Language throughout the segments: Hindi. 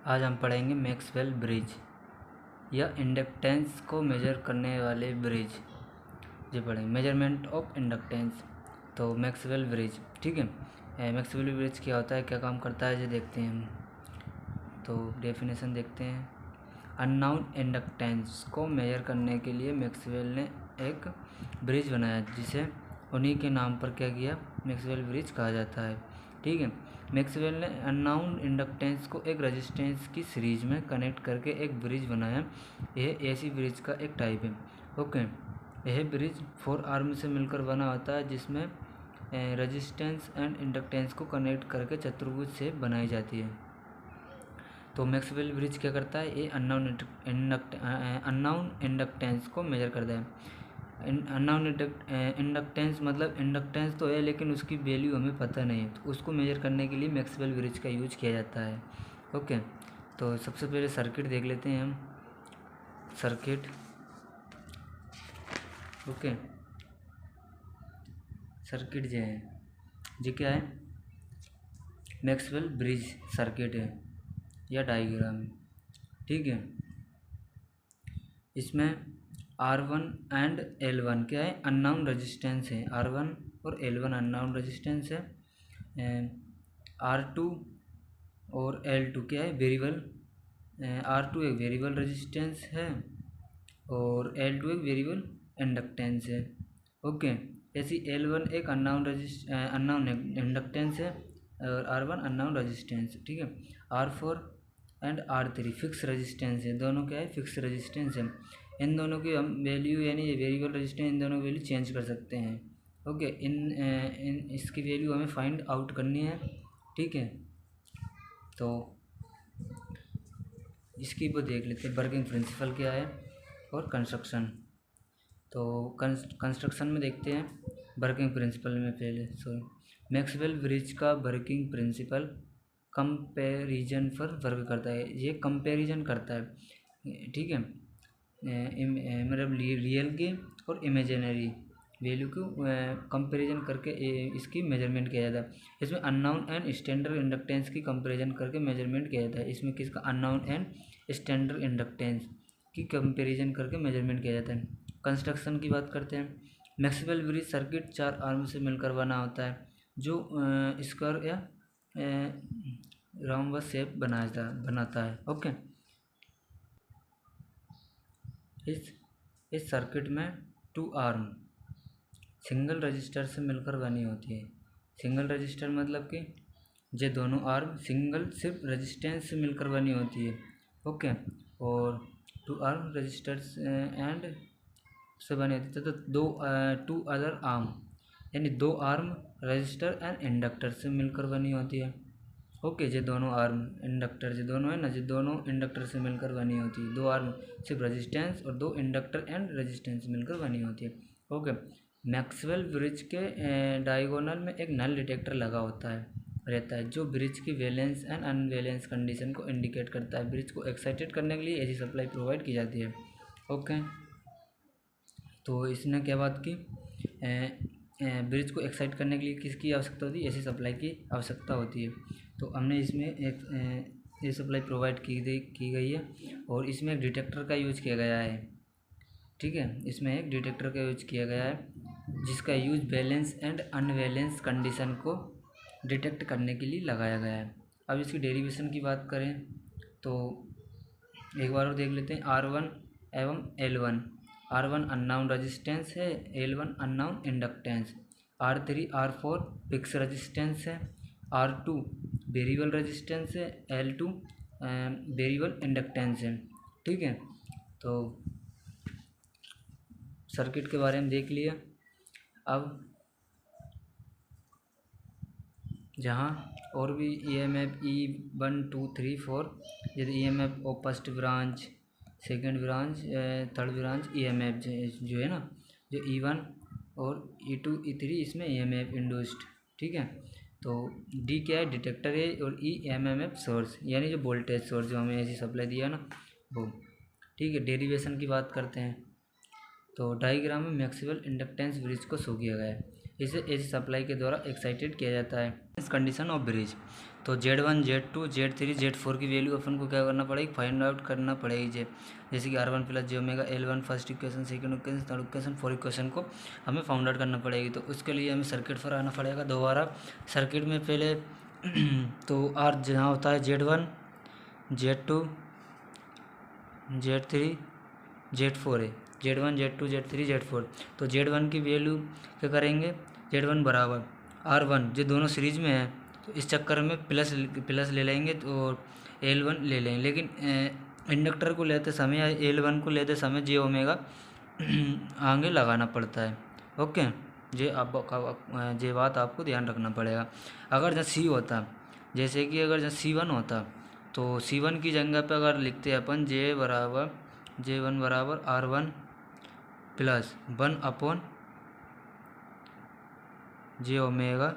आज हम पढ़ेंगे मैक्सवेल ब्रिज या इंडक्टेंस को मेजर करने वाले ब्रिज। ये पढ़ेंगे मेजरमेंट ऑफ इंडक्टेंस। तो मैक्सवेल ब्रिज, ठीक है। मैक्सवेल ब्रिज क्या होता है, क्या काम करता है, ये देखते हैं हम। तो डेफिनेशन देखते हैं। अननोन इंडक्टेंस को मेजर करने के लिए मैक्सवेल ने एक ब्रिज बनाया जिसे उन्हीं के नाम पर क्या किया, मैक्सवेल ब्रिज कहा जाता है, ठीक है। मैक्सवेल ने अननोन इंडक्टेंस को एक रेजिस्टेंस की सीरीज में कनेक्ट करके एक ब्रिज बनाया। यह एसी ब्रिज का एक टाइप है, ओके। यह ब्रिज 4 आर्म से मिलकर बना होता है जिसमें रेजिस्टेंस एंड इंडक्टेंस को कनेक्ट करके चतुर्भुज शेप बनाई जाती है। तो मैक्सवेल ब्रिज क्या करता है, ये अननोन इंडक्टेंस को मेजर करता है। अननोन इंडक्टेंस मतलब इंडक्टेंस तो है लेकिन उसकी वैल्यू हमें पता नहीं है, तो उसको मेजर करने के लिए मैक्सवेल ब्रिज का यूज किया जाता है, ओके। तो सबसे पहले सर्किट देख लेते हैं हम। Circuit, okay. सर्किट जो है, जो क्या है, मैक्सवेल ब्रिज सर्किट है या डायग्राम है, ठीक है। इसमें R1 एंड L1 क्या है, अननोन रेजिस्टेंस है। R1 और L1 अननोन रेजिस्टेंस है। R2 और L2 क्या है, वेरिएबल। R2 एक वेरिएबल रेजिस्टेंस है और L2 एक वेरिएबल इंडक्टेंस है, ओके। ऐसी L1 एक अननोन इंडक्टेंस है और R1 अननोन रेजिस्टेंस, ठीक है। R4 and R3 fix resistance है। दोनों क्या है, फिक्स रेजिस्टेंस है। इन दोनों की हम वैल्यू यानी ये वेरिएबल रेजिस्टेंस, इन दोनों की वैल्यू चेंज कर सकते हैं, ओके। इन इसकी वैल्यू हमें फाइंड आउट करनी है, ठीक है। तो इसकी वो देख लेते हैं, वर्किंग प्रिंसिपल क्या है और कंस्ट्रक्शन। तो कंस्ट्रक्शन में देखते हैं वर्किंग प्रिंसिपल में पहले। मैक्सवेल ब्रिज का वर्किंग प्रिंसिपल कंपैरिजन पर वर्क करता है। ये कंपैरिजन करता है, ठीक है। मतलब रियल के और इमेजिनरी वैल्यू को कंपैरिजन करके इसकी मेजरमेंट किया जाता है। इसमें अननोन एंड स्टैंडर्ड इंडक्टेंस की कंपैरिजन करके मेजरमेंट किया जाता है। इसमें किसका, अननोन एंड स्टैंडर्ड इंडक्टेंस की कंपैरिजन करके मेजरमेंट किया जाता है। कंस्ट्रक्शन की बात करते हैं। मैक्सवेल ब्रिज सर्किट 4 आर्म से मिलकर बना होता है जो स्क्वायर या राउंड शेप बनाता है, ओके। इस सर्किट में 2 आर्म सिंगल रजिस्टर से मिलकर बनी होती है। सिंगल रजिस्टर मतलब कि ये दोनों आर्म सिंगल सिर्फ रेजिस्टेंस से मिलकर बनी होती है, ओके। और 2 आर्म रजिस्टर्स एंड से बने होते हैं। तो 2 अदर आर्म यानी 2 आर्म रजिस्टर एंड इंडक्टर से मिलकर बनी होती है, ओके। ये दोनों आर्म इंडक्टर जो दोनों है ना, ये दोनों इंडक्टर से मिलकर बनी होती है। 2 आर्म सिर्फ रेजिस्टेंस और 2 इंडक्टर एंड रेजिस्टेंस मिलकर बनी होती है, ओके। मैक्सवेल ब्रिज के डायगोनल में एक नल डिटेक्टर लगा रहता है जो ब्रिज की वैलेंस एंड अनवैलेंस कंडीशन को इंडिकेट करता है। ब्रिज को एक्साइटेड करने के लिए एसी सप्लाई प्रोवाइड की जाती है, ओके। तो इसने क्या बात की, ब्रिज को एक्साइट करने के लिए किसकी आवश्यकता होती है, एसी सप्लाई की आवश्यकता होती है। तो हमने इसमें एक एसी सप्लाई प्रोवाइड की गई है और इसमें एक डिटेक्टर का यूज किया गया है, ठीक है। इसमें एक डिटेक्टर का यूज किया गया है जिसका use balance and unbalance condition को डिटेक्ट करने के लिए लगाया गया है। अब इसकी डेरिवेशन की बात करें तो एक बार और देख लेते हैं। R1 एवं L1, R1 अननोन रेजिस्टेंस है, L1 unknown inductance. R3 R4 fix resistance है, R2 वेरिएबल रेजिस्टेंस है, L2 वेरिएबल इंडक्टेंस है, ठीक है। तो सर्किट के बारे में देख लिया। अब जहाँ और भी EMF E1 2 3 4 जैसे EMF और first branch, second branch, third branch EMF जो है ना, जो E1 और E2 E3 इसमें EMF इंड्यूस्ड, ठीक है। तो D क्या है, डिटेक्टर है, और E MMF सोर्स यानी जो वोल्टेज सोर्स जो हमें ऐसी सप्लाई दिया ना वो, ठीक है। डेरिवेशन की बात करते हैं तो डायग्राम में मैक्सवेल इंडक्टेंस ब्रिज को शो किया गया है। इसे एसी सप्लाई के द्वारा एक्साइटेड किया जाता है। इस कंडीशन ऑफ ब्रिज, तो Z1 Z2 Z3 Z4 की वैल्यू अपन को क्या करना पड़ेगी, फाइंड आउट करना पड़ेगी। जैसे कि R1 plus J omega L1 first equation, second equation, third equation, fourth equation को हमें फाउंड आउट करना पड़ेगी। तो उसके लिए हमें सर्किट पर आना पड़ेगा दोबारा। सर्किट में पहले तो R जहाँ होता है Z1 Z2 Z3 Z4 है, Z1 Z2 Z3 Z4। तो Z1 की वैल्यू क्या करेंगे, Z1 बराबर R1, जो दोनों सीरीज में है तो इस चक्कर में प्लस ले लेंगे तो L1 ले लेंगे। लेकिन इंडक्टर को लेते समय या L1 को लेते समय जे ओमेगा आगे लगाना पड़ता है। ओके, ये बात आपको ध्यान रखना पड़ेगा। अगर जहाँ सी होता, जैसे कि अगर जहाँ C1 होता तो C1 की जगह पे अगर लिखते हैं अपन J1 बराबर R1 प्लस 1 अपॉन जे ओमेगा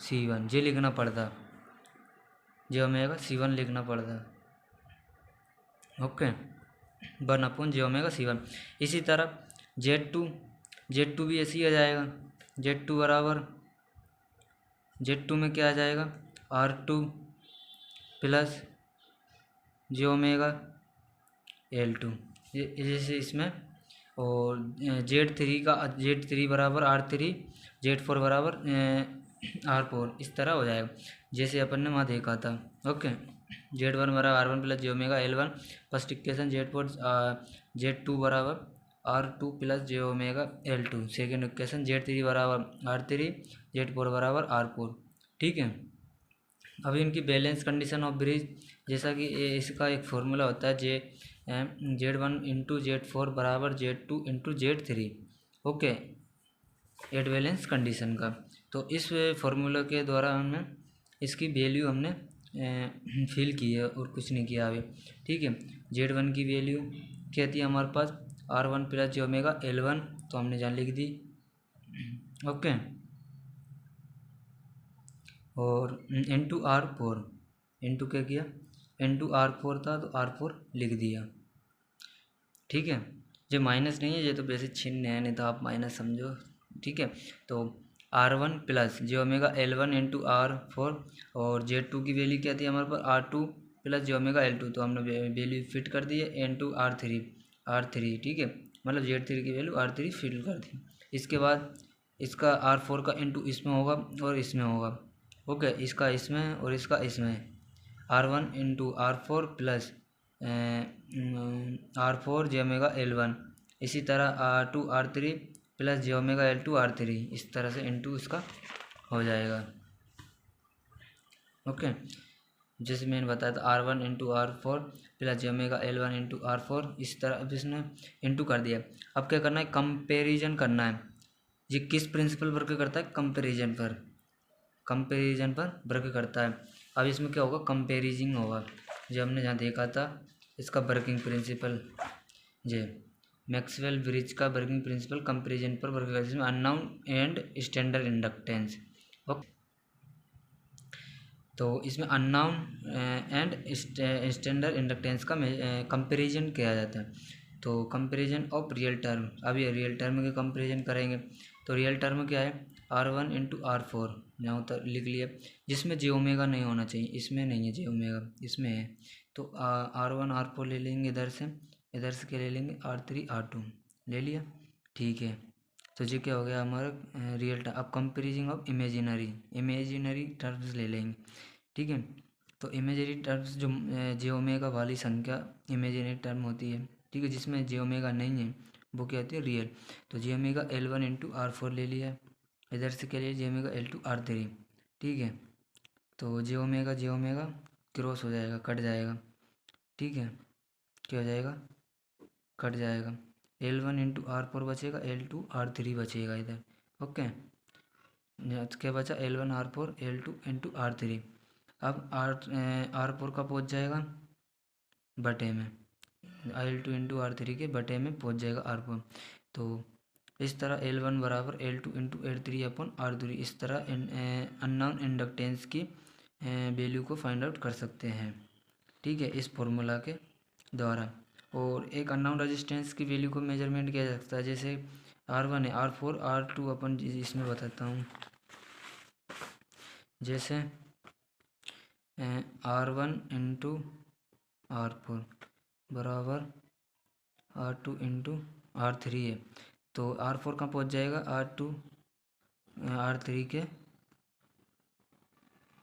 C1, जे लिखना पड़ता, जे ओमेगा C1 लिखना पड़ता। ओके, 1 अपॉन जे ओमेगा C1। इसी तरह Z2 भी ऐसे ही आ जाएगा। Z2 बराबर, Z2 में क्या आ जाएगा, R2 plus J omega L2, जैसे इसमें। और Z3 बराबर R3, Z4 बराबर R4, इस तरह हो जाएगा जैसे अपन ने वहाँ देखा था। ओके, Z1 बराबर R1 plus J omega L1 first equation, Z2 बराबर R2 plus J omega L2 second equation, Z3 बराबर R3, Z4 बराबर R4। ठीक है, अभी इनकी बैलेंस कंडीशन ऑफ ब्रिज, जैसा कि इसका एक फॉर्मूला होता है Z1 इंटू Z4 बराबर Z2 into Z3। Okay, at balance condition का। तो इस फॉर्मूला के द्वारा हमने इसकी वैल्यू हमने फिल की है और कुछ नहीं किया अभी। ठीक है, Z1 की वैल्यू क्या थी हमारे पास, R1 plus J omega L1, तो हमने जहाँ लिख दी। ओके, और इंटू R4, इंटू क्या किया, इंटू R4 था तो R4 लिख दिया। ठीक है, जो माइनस नहीं है ये तो वैसे चिन्ह है, नहीं तो आप माइनस समझो। ठीक है, तो R1 plus J omega L1 into R4, और Z2 की वैल्यू क्या थी हमारे पास, R2 plus J omega L2, तो हमने वैल्यू फिट कर दी है इंटू R3। ठीक है, मतलब Z3 की वैल्यू R3 फिट कर दी। इसके बाद इसका R4 का इंटू इसमें होगा और इसमें होगा। ओके, इसका इसमें और इसका इसमें, R1 into R4 plus R4 जे ओमेगा L1, इसी तरह R2 R3 plus J omega L2 R3, इस तरह से इंटू इसका हो जाएगा। ओके, जैसे मैंने बताया था R1 into R4 plus J omega L1 into R4, इस तरह अब इसने इंटू कर दिया। अब क्या करना है, कंपेरिजन करना है। ये किस प्रिंसिपल वर्क करता है, कंपेरिजन पर वर्क करता है। अब इसमें क्या होगा, कंपेरिजिंग होगा, जो हमने जहाँ देखा था इसका वर्किंग प्रिंसिपल, जे मैक्सवेल ब्रिज का वर्किंग प्रिंसिपल कंपेरिजन पर वर्क करता है, जिसमें unknown and standard inductance. Okay, तो इसमें अननोन एंड स्टैंडर्ड इंडक्टेंस का कंपेरिजन किया जाता है। तो कंपेरिजन ऑफ रियल टर्म, अभी रियल टर्म के कंपेरिजन करेंगे। तो रियल टर्म क्या है, R1 इंटू R4, यहाँ उतर लिख लिया, जिसमें जे ओमेगा नहीं होना चाहिए, इसमें नहीं है जे ओमेगा, इसमें है। तो R1 R4 ले लेंगे, इधर से क्या ले लेंगे, R3 R2 ले लिया। ठीक है, तो ये क्या हो गया हमारा रियल टर्म। अब कंपेरिजन ऑफ इमेजिनरी टर्म्स ले लेंगे। ठीक है, तो इमेजिनरी टर्म्स जो जे ओमेगा वाली संख्या इमेजिनरी टर्म होती है, ठीक है, जिसमें जे ओमेगा नहीं है वो क्या होती है, रियल। तो जे ओमेगा L1 इंटू R4 ले लिया, इधर से क्या लिया, जे ओमेगा L2 R3। ठीक है, तो जे ओमेगा क्रॉस हो जाएगा, कट जाएगा। ठीक है, क्या हो जाएगा, कट जाएगा। L1 इंटू R4 बचेगा, L2 R3 बचेगा इधर। ओके, क्या बचा, L1 R4 L2 into R3। अब R4 का पहुँच जाएगा बटे में, L2 इंटू R3 के बटे में पहुँच जाएगा R4। तो इस तरह L1 बराबर L2 इंटू L3 अपन R3, इस तरह अननोन इंडक्टेंस की वैल्यू को फाइंड आउट कर सकते हैं। ठीक है, इस फॉर्मूला के द्वारा। और एक अननोन रेजिस्टेंस की वैल्यू को मेजरमेंट किया जा सकता है, जैसे R1 है, R4 R2 अपन इसमें बताता हूँ। जैसे R1 इंटू R4 बराबर R2 इंटू R3 है। तो R4 कहाँ पहुँच जाएगा, R3 के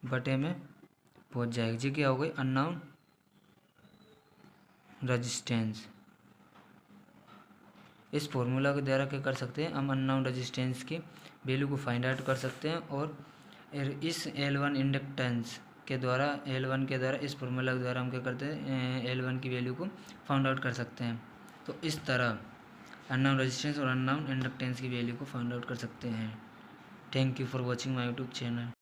बटे में पहुँच जाएगी। जी क्या हो गई, अननोन रजिस्टेंस। इस फॉर्मूला के द्वारा क्या कर सकते हैं, हम अननोन रेजिस्टेंस की वैल्यू को फाइंड आउट कर सकते हैं और इस L1 इंडक्टेंस के द्वारा इस फॉर्मूला के द्वारा हम क्या करते हैं, L1 की वैल्यू को फाइंड आउट कर सकते हैं। तो इस तरह अननोन रेजिस्टेंस और अननोन इंडक्टेंस की वैल्यू को फाइंड आउट कर सकते हैं। Thank you for watching my YouTube channel.